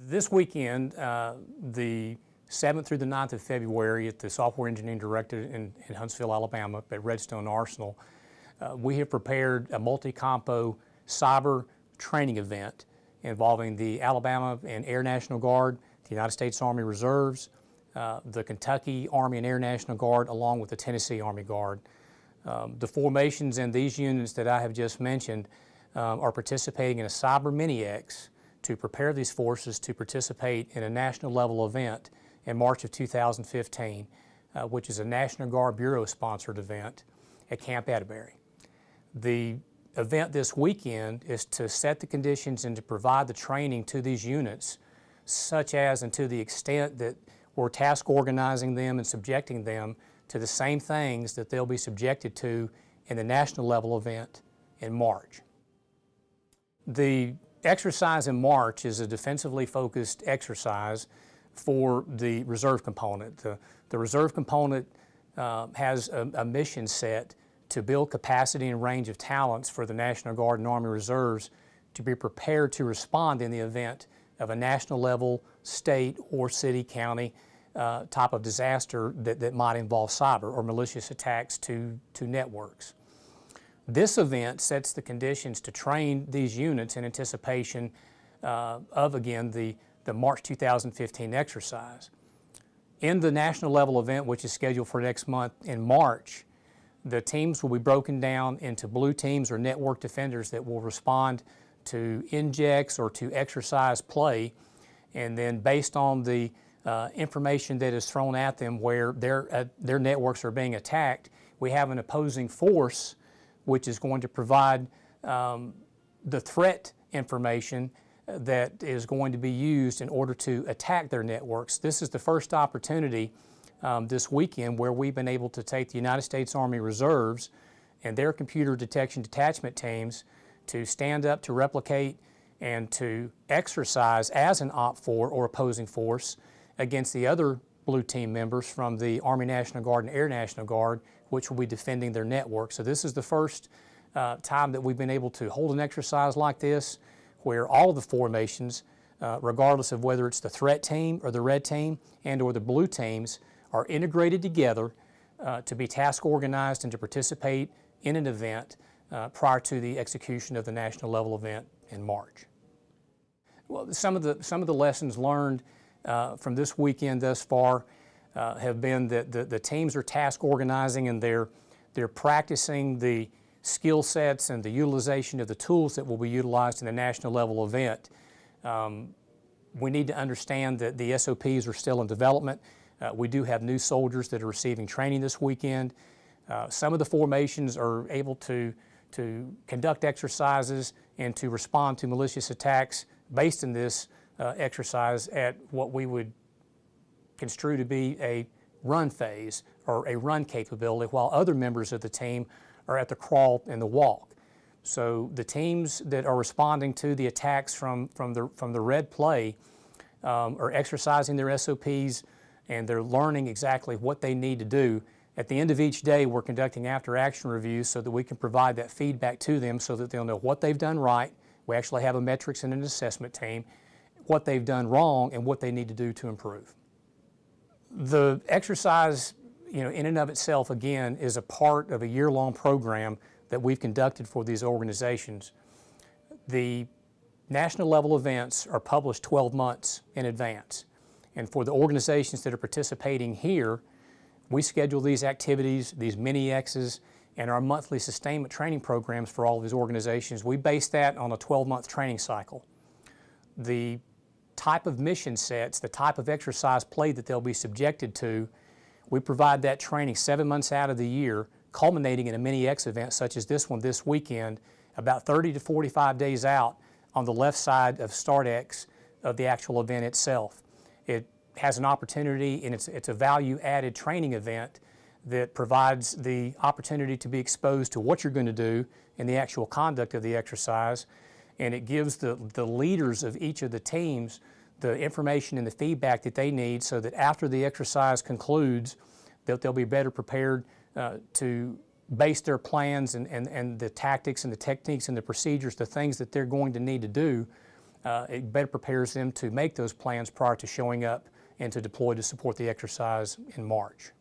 This weekend, the 7th through the 9th of February at the Software Engineering Directorate in Huntsville, Alabama at Redstone Arsenal, we have prepared a multi-compo cyber training event involving the Alabama and Air National Guard, the United States Army Reserves, the Kentucky Army and Air National Guard, along with the Tennessee Army Guard. The formations in these units that I have just mentioned are participating in a cyber mini-X to prepare these forces to participate in a national level event in March of 2015, which is a National Guard Bureau-sponsored event at Camp Atterbury. The event this weekend is to set the conditions and to provide the training to these units, such as and to the extent that we're task organizing them and subjecting them to the same things that they'll be subjected to in the national level event in March. The exercise in March is a defensively focused exercise for the reserve component. The reserve component has a mission set to build capacity and range of talents for the National Guard and Army Reserves to be prepared to respond in the event of a national level, state or city, county type of disaster that might involve cyber or malicious attacks to networks. This event sets the conditions to train these units in anticipation of, again, the March 2015 exercise. In the national level event, which is scheduled for next month in March, the teams will be broken down into blue teams or network defenders that will respond to injects or to exercise play, and then based on the information that is thrown at them where their networks are being attacked, we have an opposing force which is going to provide the threat information that is going to be used in order to attack their networks. This is the first opportunity this weekend where we've been able to take the United States Army Reserves and their computer detection detachment teams to stand up, to replicate, and to exercise as an OPFOR or opposing force against the other blue team members from the Army National Guard and Air National Guard, which will be defending their network. So this is the first time that we've been able to hold an exercise like this where all of the formations, regardless of whether it's the threat team or the red team and or the blue teams, are integrated together to be task organized and to participate in an event prior to the execution of the national level event in March. Well, some of the lessons learned from this weekend thus far have been that the teams are task organizing and they're practicing the skill sets and the utilization of the tools that will be utilized in the national level event. We need to understand that the SOPs are still in development. We do have new soldiers that are receiving training this weekend. Some of the formations are able to conduct exercises and to respond to malicious attacks based in this exercise at what we would construe to be a run phase or a run capability, while other members of the team are at the crawl and the walk. So the teams that are responding to the attacks from the red play are exercising their SOPs and they're learning exactly what they need to do. At the end of each day, we're conducting after-action reviews so that we can provide that feedback to them so that they'll know what they've done right. We actually have a metrics and an assessment team, what they've done wrong and what they need to do to improve. The exercise, in and of itself, again, is a part of a year-long program that we've conducted for these organizations. The national level events are published 12 months in advance. And for the organizations that are participating here, we schedule these activities, these mini-X's, and our monthly sustainment training programs for all of these organizations. We base that on a 12-month training cycle. The type of mission sets, the type of exercise play that they'll be subjected to, we provide that training 7 months out of the year, culminating in a mini-X event such as this one this weekend, about 30 to 45 days out on the left side of Start X of the actual event itself. It has an opportunity, and it's a value-added training event that provides the opportunity to be exposed to what you're going to do in the actual conduct of the exercise, and it gives the leaders of each of the teams the information and the feedback that they need so that after the exercise concludes, that they'll be better prepared to base their plans and the tactics and the techniques and the procedures, the things that they're going to need to do it better prepares them to make those plans prior to showing up and to deploy to support the exercise in March.